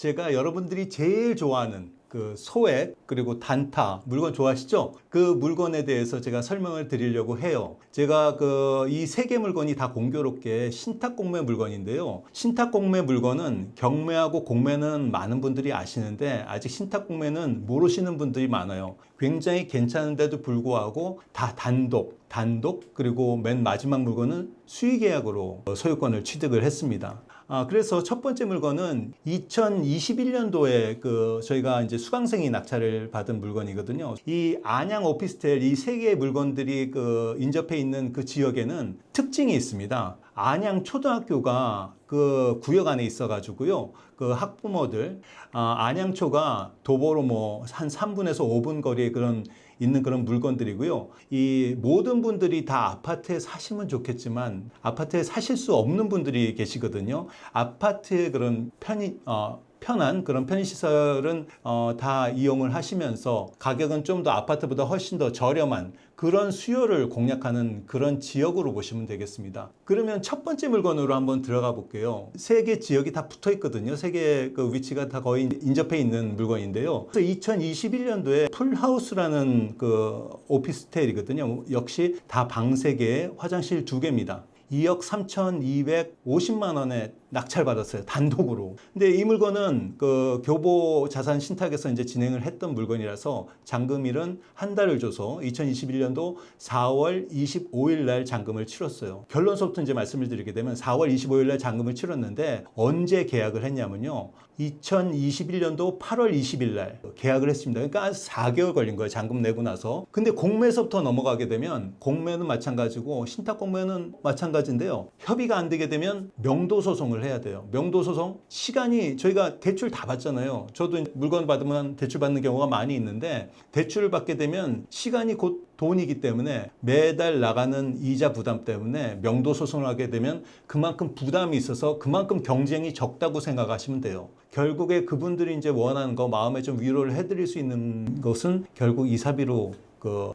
제가 여러분들이 제일 좋아하는 그 소액 그리고 단타 물건 좋아하시죠? 그 물건에 대해서 제가 설명을 드리려고 해요. 제가 이 세 개 물건이 다 공교롭게 신탁공매 물건인데요. 신탁공매 물건은 경매하고 공매는 많은 분들이 아시는데 아직 신탁공매는 모르시는 분들이 많아요. 굉장히 괜찮은데도 불구하고 다 단독 그리고 맨 마지막 물건은 수의계약으로 소유권을 취득을 했습니다. 그래서 첫 번째 물건은 2021년도에 저희가 이제 수강생이 낙찰을 받은 물건이거든요. 이 안양 오피스텔 이 세 개의 물건들이 인접해 있는 그 지역에는 특징이 있습니다. 안양 초등학교가 그 구역 안에 있어가지고요. 그 학부모들, 안양초가 도보로 뭐 한 3분에서 5분 거리에 있는 그런 물건들이고요. 이 모든 분들이 다 아파트에 사시면 좋겠지만 아파트에 사실 수 없는 분들이 계시거든요. 아파트의 그런 편한 그런 편의시설은 다 이용을 하시면서 가격은 좀 더 아파트보다 훨씬 더 저렴한 그런 수요를 공략하는 그런 지역으로 보시면 되겠습니다. 그러면 첫 번째 물건으로 한번 들어가 볼게요. 세 개 지역이 다 붙어 있거든요. 세 개 그 위치가 다 거의 인접해 있는 물건인데요. 그래서 2021년도에 풀하우스라는 그 오피스텔이거든요. 역시 다 방 3개, 화장실 2개입니다. 2억 3,250만 원에 낙찰받았어요. 단독으로. 근데 이 물건은 그 교보 자산 신탁에서 이제 진행을 했던 물건이라서 잔금일은 한 달을 줘서 2021년도 4월 25일 날 잔금을 치렀어요. 결론서부터 이제 말씀을 드리게 되면 4월 25일 날 잔금을 치렀는데 언제 계약을 했냐면요. 2021년도 8월 20일 날 계약을 했습니다. 그러니까 4개월 걸린 거예요. 잔금 내고 나서. 근데 공매서부터 넘어가게 되면 공매는 마찬가지고 신탁 공매는 마찬가지인데요. 협의가 안 되게 되면 명도 소송을 해야 돼요. 명도 소송 시간이 저희가 대출 다 받잖아요. 저도 물건 받으면 대출 받는 경우가 많이 있는데 대출을 받게 되면 시간이 곧 돈이기 때문에 매달 나가는 이자 부담 때문에 명도 소송을 하게 되면 그만큼 부담이 있어서 그만큼 경쟁이 적다고 생각하시면 돼요. 결국에 그분들이 이제 원하는 거 마음에 좀 위로를 해드릴 수 있는 것은 결국 이사비로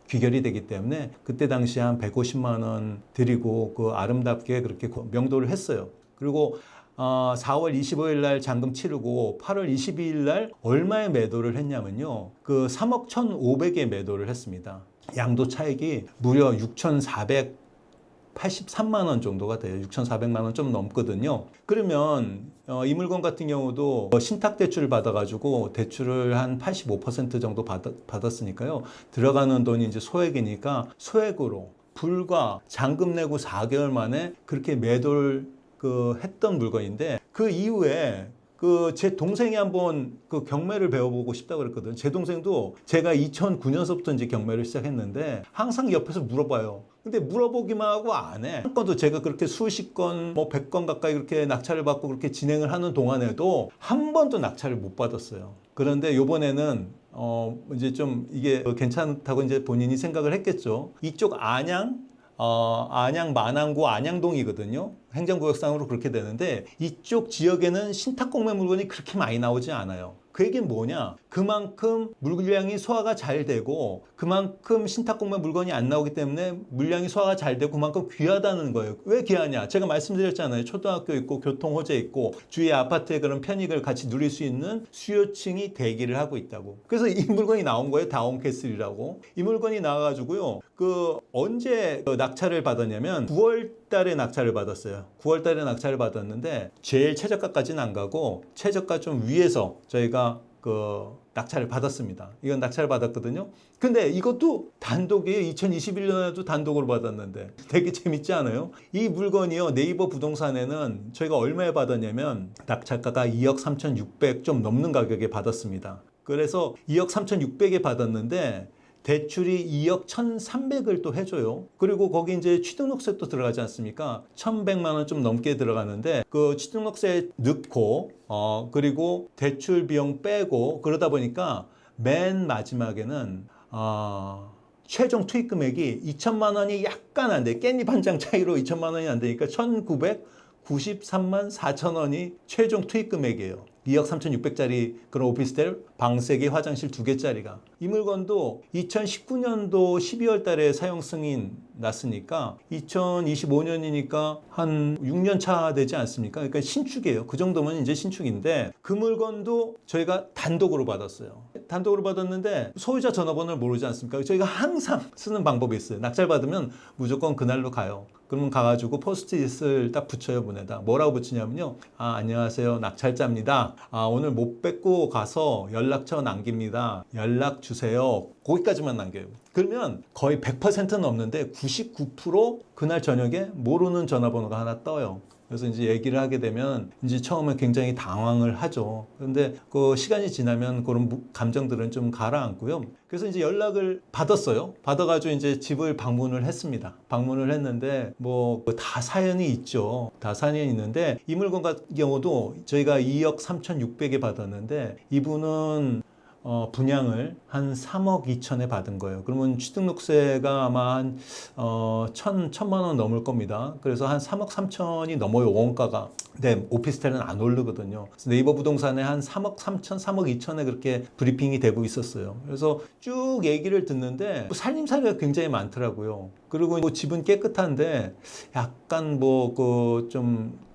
귀결이 되기 때문에 그때 당시에 한 150만 원 드리고 아름답게 그렇게 명도를 했어요. 그리고 4월 25일 날 잔금 치르고 8월 22일 날 얼마에 매도를 했냐면요. 3억 1,500에 매도를 했습니다. 양도 차익이 무려 6,483만 원 정도가 돼요. 6,400만 원 좀 넘거든요. 그러면 이 물건 같은 경우도 신탁 대출을 받아가지고 대출을 한 85% 정도 받았으니까요. 들어가는 돈이 이제 소액이니까 소액으로 불과 잔금 내고 4개월 만에 그렇게 매도를 했던 물건인데 그 이후에 제 동생이 한번 경매를 배워보고 싶다고 그랬거든요. 제 동생도 제가 2009년서부터 이제 경매를 시작했는데 항상 옆에서 물어봐요. 근데 물어보기만 하고 안 해. 한 건도 제가 그렇게 수십 건, 100건 가까이 그렇게 낙찰을 받고 그렇게 진행을 하는 동안에도 한 번도 낙찰을 못 받았어요. 그런데 요번에는 이제 좀 이게 괜찮다고 이제 본인이 생각을 했겠죠. 이쪽 안양 만안구 안양동이거든요. 행정구역상으로 그렇게 되는데 이쪽 지역에는 신탁공매 물건이 그렇게 많이 나오지 않아요. 그 얘기는 뭐냐? 그만큼 물량이 소화가 잘 되고 그만큼 신탁공매 물건이 안 나오기 때문에 물량이 소화가 잘 되고 그만큼 귀하다는 거예요. 왜 귀하냐? 제가 말씀드렸잖아요. 초등학교 있고 교통호재 있고 주위에 아파트의 그런 편익을 같이 누릴 수 있는 수요층이 대기를 하고 있다고. 그래서 이 물건이 나온 거예요. 다운캐슬이라고. 이 물건이 나와가지고요. 언제 낙찰을 받았냐면 9월 달에 낙찰을 받았어요. 9월 달에 낙찰을 받았는데 제일 최저가까지는 안 가고 최저가 좀 위에서 저희가 낙찰을 받았습니다. 이건 낙찰을 받았거든요. 근데 이것도 단독이에요. 2021년에도 단독으로 받았는데 되게 재밌지 않아요? 이 물건이요. 네이버 부동산에는 저희가 얼마에 받았냐면 낙찰가가 2억 3,600 좀 넘는 가격에 받았습니다. 그래서 2억 3,600에 받았는데 대출이 2억 1,300을 또 해줘요. 그리고 거기 이제 취등록세도 들어가지 않습니까? 1,100만 원 좀 넘게 들어가는데 취등록세 넣고 그리고 대출 비용 빼고 그러다 보니까 맨 마지막에는 최종 투입 금액이 2천만 원이 약간 안 돼. 깻잎 한 장 차이로 2천만 원이 안 되니까 1,993만 4천 원이 최종 투입 금액이에요. 2억 3,600짜리 그런 오피스텔 방 3개, 화장실 2개짜리가. 이 물건도 2019년도 12월 달에 사용 승인 났으니까 2025년이니까 한 6년 차 되지 않습니까? 그러니까 신축이에요. 그 정도면 이제 신축인데 그 물건도 저희가 단독으로 받았어요. 단독으로 받았는데 소유자 전화번호를 모르지 않습니까? 저희가 항상 쓰는 방법이 있어요. 낙찰 받으면 무조건 그날로 가요. 그러면 가가지고 포스트잇을 딱 붙여요, 문에다. 뭐라고 붙이냐면요. 안녕하세요. 낙찰자입니다. 오늘 못 뵙고 가서 연락처 남깁니다. 연락 주세요. 거기까지만 남겨요. 그러면 거의 100%는 없는데 99% 그날 저녁에 모르는 전화번호가 하나 떠요. 그래서 이제 얘기를 하게 되면 이제 처음에 굉장히 당황을 하죠. 그런데 그 시간이 지나면 그런 감정들은 좀 가라앉고요. 그래서 이제 연락을 받았어요. 받아가지고 이제 집을 방문을 했습니다. 방문을 했는데 뭐 다 사연이 있죠. 다 사연이 있는데 이 물건 같은 경우도 저희가 2억 3,600에 받았는데 이분은 분양을 한 3억 2천에 받은 거예요. 그러면 취등록세가 아마 한 1,000만 원 넘을 겁니다. 그래서 한 3억 3천이 넘어요, 원가가. 근데 오피스텔은 안 오르거든요. 그래서 네이버 부동산에 한 3억 3천, 3억 2천에 그렇게 브리핑이 되고 있었어요. 그래서 쭉 얘기를 듣는데 살림살이가 굉장히 많더라고요. 그리고 뭐 집은 깨끗한데 약간 뭐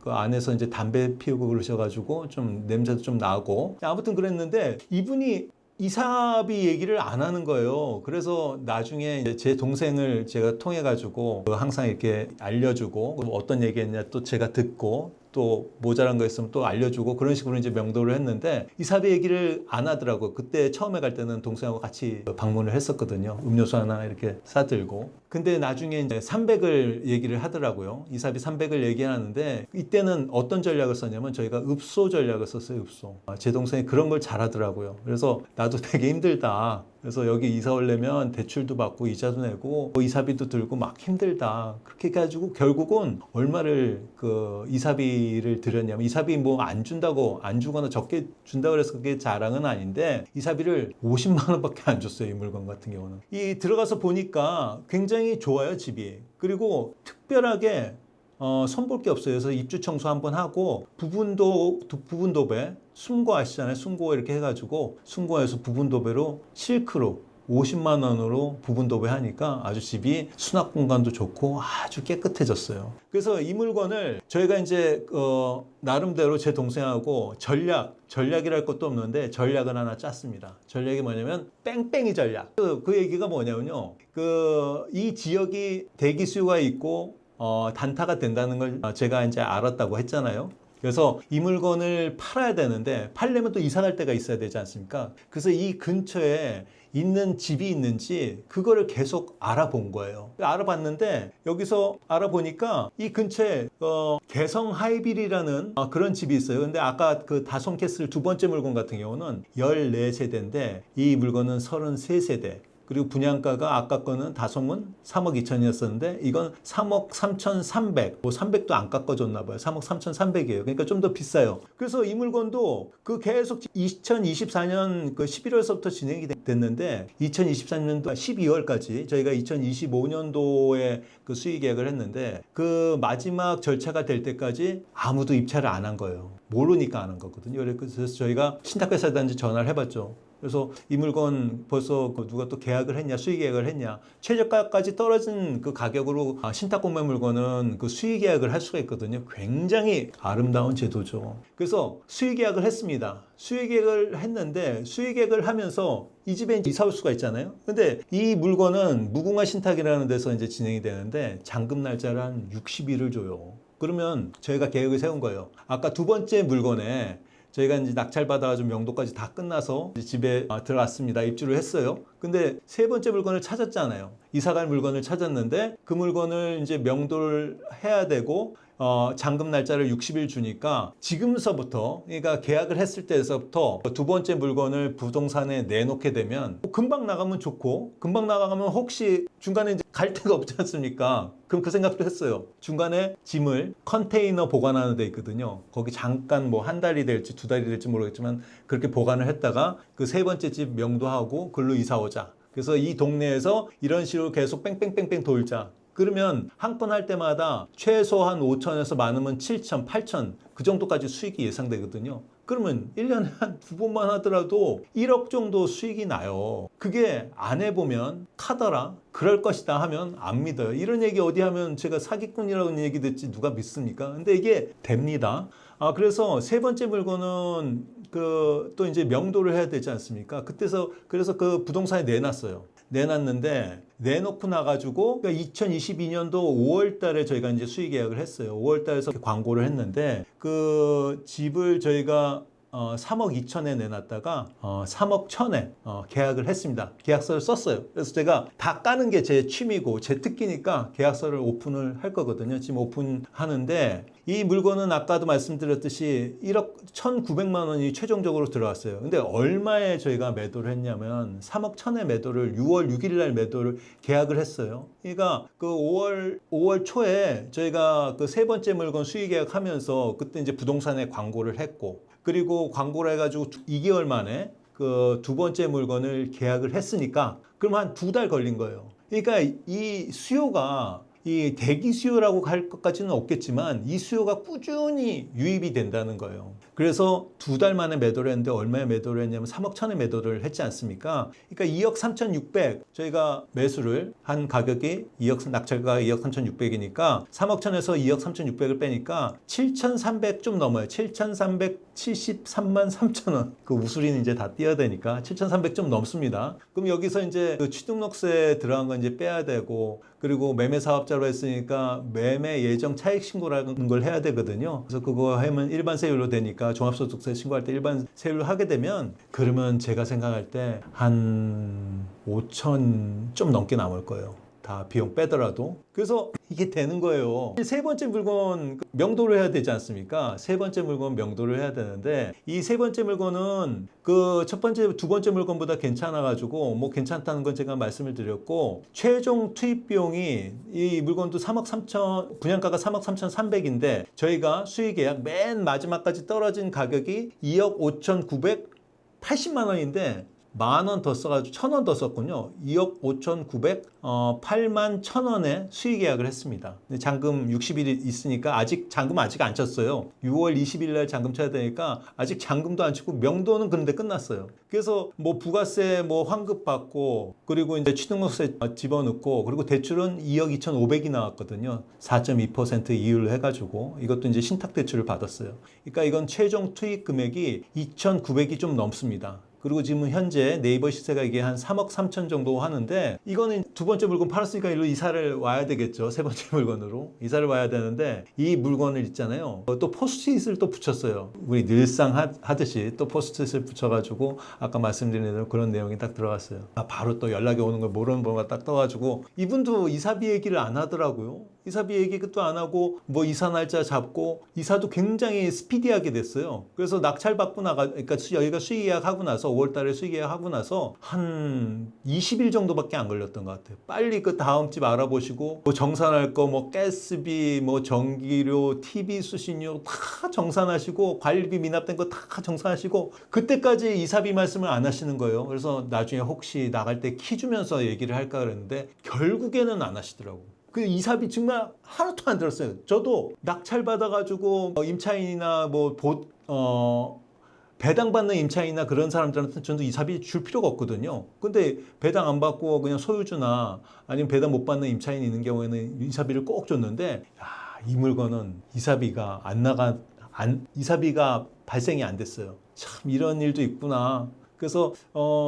그 안에서 이제 담배 피우고 그러셔가지고 좀 냄새도 좀 나고 아무튼 그랬는데 이분이 이사비 얘기를 안 하는 거예요. 그래서 나중에 이제 제 동생을 제가 통해 가지고 항상 이렇게 알려주고 어떤 얘기했냐 또 제가 듣고 또 모자란 거 있으면 또 알려주고 그런 식으로 이제 명도를 했는데 이사비 얘기를 안 하더라고요. 그때 처음에 갈 때는 동생하고 같이 방문을 했었거든요. 음료수 하나 이렇게 사들고. 근데 나중에 이제 300을 얘기를 하더라고요. 이사비 300을 얘기하는데 이때는 어떤 전략을 썼냐면 저희가 읍소 전략을 썼어요. 읍소. 제 동생이 그런 걸 잘하더라고요. 그래서 나도 되게 힘들다. 그래서 여기 이사 오려면 대출도 받고 이자도 내고 이사비도 들고 막 힘들다. 그렇게 해가지고 결국은 얼마를 그 이사비를 들였냐면 이사비 뭐 안 준다고 안 주거나 적게 준다고 그래서 그게 자랑은 아닌데 이사비를 50만 원밖에 안 줬어요. 이 물건 같은 경우는. 이 들어가서 보니까 굉장히 좋아요, 집이. 그리고 특별하게 손볼 게 없어요. 그래서 입주 청소 한번 하고 부분도배 순고 아시잖아요. 순고 이렇게 해가지고 순고에서 부분도배로 실크로 50만 원으로 부분도배 하니까 아주 집이 수납 공간도 좋고 아주 깨끗해졌어요. 그래서 이 물건을 저희가 이제 나름대로 제 동생하고 전략이랄 것도 없는데 전략을 하나 짰습니다. 전략이 뭐냐면 뺑뺑이 전략. 그 얘기가 뭐냐면요. 이 지역이 대기 수요가 있고 단타가 된다는 걸 제가 이제 알았다고 했잖아요. 그래서 이 물건을 팔아야 되는데 팔려면 또 이사 갈 데가 있어야 되지 않습니까? 그래서 이 근처에 있는 집이 있는지 그거를 계속 알아본 거예요. 알아봤는데 여기서 알아보니까 이 근처에 개성 하이빌이라는 그런 집이 있어요. 근데 아까 그 다솜캐슬 두 번째 물건 같은 경우는 14세대인데 이 물건은 33세대. 그리고 분양가가 아까 거는 다솜은 3억 2천이었었는데 이건 3억 3,300, 뭐 300도 안 깎아줬나 봐요. 3억 3,300이에요. 그러니까 좀 더 비싸요. 그래서 이 물건도 그 계속 2024년 그 11월서부터 진행이 됐는데 2024년도 12월까지 저희가 2025년도에 그 수의 계약을 했는데 그 마지막 절차가 될 때까지 아무도 입찰을 안 한 거예요. 모르니까 안 한 거거든요. 그래서 저희가 신탁회사한테 전화를 해봤죠. 그래서 이 물건 벌써 누가 또 계약을 했냐, 수의 계약을 했냐, 최저가까지 떨어진 그 가격으로 신탁 공매 물건은 그 수의 계약을 할 수가 있거든요. 굉장히 아름다운 제도죠. 그래서 수의 계약을 했습니다. 수의 계약을 했는데 수의 계약을 하면서 이 집에 이사 올 수가 있잖아요. 근데 이 물건은 무궁화 신탁이라는 데서 이제 진행이 되는데 잔금 날짜를 한 60일을 줘요. 그러면 저희가 계획을 세운 거예요. 아까 두 번째 물건에 저희가 이제 낙찰 받아가지고 명도까지 다 끝나서 집에 들어갔습니다. 입주를 했어요. 근데 세 번째 물건을 찾았잖아요. 이사갈 물건을 찾았는데 그 물건을 이제 명도를 해야 되고 잔금 날짜를 60일 주니까 지금서부터 그러니까 계약을 했을 때서부터 두 번째 물건을 부동산에 내놓게 되면 금방 나가면 좋고 금방 나가면 혹시 중간에 이제 갈 데가 없지 않습니까? 그럼 그 생각도 했어요. 중간에 짐을 컨테이너 보관하는 데 있거든요. 거기 잠깐 뭐 한 달이 될지 두 달이 될지 모르겠지만 그렇게 보관을 했다가 그 세 번째 집 명도하고 글로 이사 오자. 그래서 이 동네에서 이런 식으로 계속 뺑뺑뺑뺑 돌자. 그러면 한 건 할 때마다 최소 한 5천에서 많으면 7천, 8천 그 정도까지 수익이 예상되거든요. 그러면 1년에 한 2번만 하더라도 1억 정도 수익이 나요. 그게 안 해보면 카더라, 그럴 것이다 하면 안 믿어요. 이런 얘기 어디 하면 제가 사기꾼이라는 얘기 듣지 누가 믿습니까? 근데 이게 됩니다. 그래서 세 번째 물건은 또 이제 명도를 해야 되지 않습니까? 그래서 그 부동산에 내놨어요. 내놨는데 내놓고 나가지고 2022년도 5월 달에 저희가 이제 수익 계약을 했어요. 5월 달에서 광고를 했는데 그 집을 저희가 3억 2천에 내놨다가 3억 1천에 계약을 했습니다. 계약서를 썼어요. 그래서 제가 다 까는 게 제 취미고 제 특기니까 계약서를 오픈을 할 거거든요. 지금 오픈하는데 이 물건은 아까도 말씀드렸듯이 1억 1,900만 원이 최종적으로 들어왔어요. 근데 얼마에 저희가 매도를 했냐면 3억 1천에 매도를 6월 6일 날 매도를 계약을 했어요. 그러니까 그 5월 초에 저희가 그 세 번째 물건 수익 계약하면서 그때 이제 부동산에 광고를 했고 그리고 광고를 해가지고 2개월 만에 그 두 번째 물건을 계약을 했으니까 그럼 한 2달 걸린 거예요. 그러니까 이 수요가 이 대기 수요라고 할 것까지는 없겠지만 이 수요가 꾸준히 유입이 된다는 거예요. 그래서 2달 만에 매도를 했는데 얼마에 매도를 했냐면 3억 1천에 매도를 했지 않습니까? 그러니까 2억 3,600 저희가 매수를 한 가격이 낙찰가가 2억 3,600이니까 3억 1천에서 2억 3,600을 빼니까 7,300 좀 넘어요. 7,373만 3천 원. 그 우수리는 이제 다 띄어야 되니까 7,300 좀 넘습니다. 그럼 여기서 이제 그 취등록세 들어간 건 이제 빼야 되고 그리고 매매 사업자로 했으니까 매매 예정 차익 신고라는 걸 해야 되거든요. 그래서 그거 하면 일반 세율로 되니까 종합소득세 신고할 때 일반 세율로 하게 되면 그러면 제가 생각할 때 한 5천 좀 넘게 남을 거예요. 다 비용 빼더라도. 그래서 이게 되는 거예요. 세 번째 물건 명도를 해야 되지 않습니까? 세 번째 물건 명도를 해야 되는데 이 세 번째 물건은 그 첫 번째, 두 번째 물건보다 괜찮아가지고 뭐 괜찮다는 건 제가 말씀을 드렸고 최종 투입 비용이 이 물건도 3억 3천 분양가가 3억 3,300인데 저희가 수익 계약 맨 마지막까지 떨어진 가격이 2억 5,980만 원인데 10,000원 더 써가지고 1,000원 더 썼군요. 2억 5,900, 8만 1,000원에 수익 계약을 했습니다. 잔금 60일이 있으니까 잔금 아직 안 쳤어요. 6월 20일 날 잔금 쳐야 되니까 아직 잔금도 안 치고 명도는 그런데 끝났어요. 그래서 뭐 부가세 뭐 환급 받고 그리고 이제 취등록세 집어넣고 그리고 대출은 2억 2,500이 나왔거든요. 4.2% 이율로 해가지고 이것도 이제 신탁 대출을 받았어요. 그러니까 이건 최종 투입 금액이 2,900이 좀 넘습니다. 그리고 지금 현재 네이버 시세가 이게 한 3억 3천 정도 하는데 이거는 두 번째 물건 팔았으니까 일로 이사를 와야 되겠죠. 세 번째 물건으로 이사를 와야 되는데 이 물건을 있잖아요. 또 포스트잇을 또 붙였어요. 우리 늘상 하듯이 또 포스트잇을 붙여가지고 아까 말씀드린 대로 그런 내용이 딱 들어갔어요. 바로 또 연락이 오는 걸 모르는 번호가 딱 떠가지고 이분도 이사비 얘기를 안 하더라고요. 이사비 얘기도 안 하고 뭐 이사 날짜 잡고 이사도 굉장히 스피디하게 됐어요. 그래서 낙찰 받고 그러니까 여기가 수익 계약하고 나서 5월 달에 수익 계약하고 나서 한 20일 정도밖에 안 걸렸던 것 같아요. 빨리 그 다음 집 알아보시고 뭐 정산할 거 뭐 가스비 뭐 전기료 TV 수신료 다 정산하시고 관리비 미납된 거 다 정산하시고 그때까지 이사비 말씀을 안 하시는 거예요. 그래서 나중에 혹시 나갈 때 키 주면서 얘기를 할까 그랬는데 결국에는 안 하시더라고요. 그 이사비 정말 하나도 안 들었어요. 저도 낙찰 받아가지고 임차인이나 배당받는 임차인이나 그런 사람들한테 저도 이사비 줄 필요가 없거든요. 근데 배당 안 받고 그냥 소유주나 아니면 배당 못 받는 임차인이 있는 경우에는 이사비를 꼭 줬는데 이 물건은 이사비가 이사비가 발생이 안 됐어요. 참 이런 일도 있구나. 그래서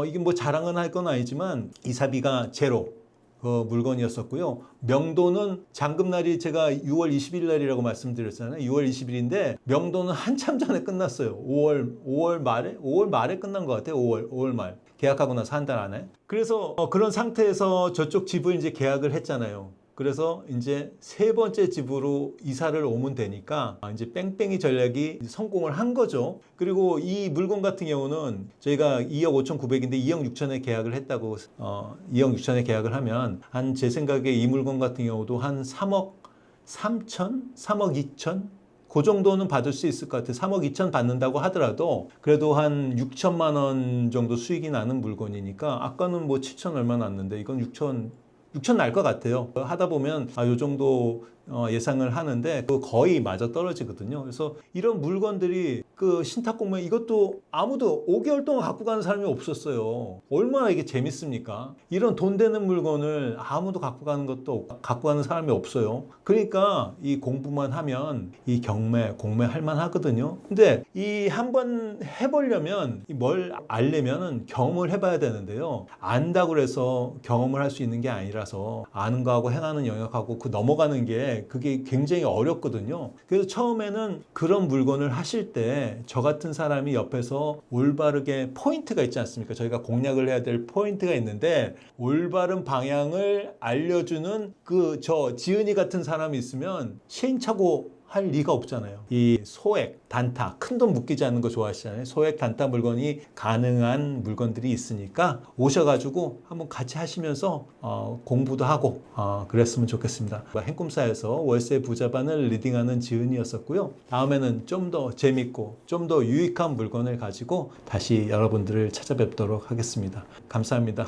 이게 뭐 자랑은 할 건 아니지만 이사비가 제로. 그 물건이었었고요. 명도는 잔금날이 제가 6월 20일 날이라고 말씀드렸잖아요. 6월 20일인데 명도는 한참 전에 끝났어요. 5월 말에 끝난 것 같아요. 5월 말. 계약하고 나서 한 달 안에. 그래서 그런 상태에서 저쪽 집을 이제 계약을 했잖아요. 그래서 이제 세 번째 집으로 이사를 오면 되니까 이제 뺑뺑이 전략이 성공을 한 거죠. 그리고 이 물건 같은 경우는 저희가 2억 5,900인데 2억 6천에 계약을 했다고 2억 6천에 계약을 하면 한 제 생각에 이 물건 같은 경우도 한 3억 3천, 3억 2천 그 정도는 받을 수 있을 것 같아요. 3억 2천 받는다고 하더라도 그래도 한 6천만 원 정도 수익이 나는 물건이니까 아까는 뭐 7천 얼마 났는데 이건 6천 날 것 같아요. 하다 보면 요 정도 예상을 하는데 그 거의 맞아 떨어지거든요. 그래서 이런 물건들이 그 신탁 공모에 이것도 아무도 5개월 동안 갖고 가는 사람이 없었어요. 얼마나 이게 재밌습니까? 이런 돈 되는 물건을 아무도 갖고 가는 것도 없고 갖고 가는 사람이 없어요. 그러니까 이 공부만 하면 이 공매 할만 하거든요. 근데 이 한번 해보려면 뭘 알려면은 경험을 해봐야 되는데요. 안다고 해서 경험을 할 수 있는 게 아니라서 아는 거하고 행하는 영역하고 그 넘어가는 게 그게 굉장히 어렵거든요. 그래서 처음에는 그런 물건을 하실 때 저 같은 사람이 옆에서 올바르게 포인트가 있지 않습니까? 저희가 공략을 해야 될 포인트가 있는데 올바른 방향을 알려주는 그 지은이 같은 사람이 있으면 시행착오 할 리가 없잖아요. 이 소액, 단타, 큰 돈 묶이지 않는 거 좋아하시잖아요. 소액, 단타 물건이 가능한 물건들이 있으니까 오셔가지고 한번 같이 하시면서 공부도 하고 그랬으면 좋겠습니다. 행꿈사에서 월세 부자반을 리딩하는 지은이었었고요. 다음에는 좀 더 재밌고 좀 더 유익한 물건을 가지고 다시 여러분들을 찾아뵙도록 하겠습니다. 감사합니다.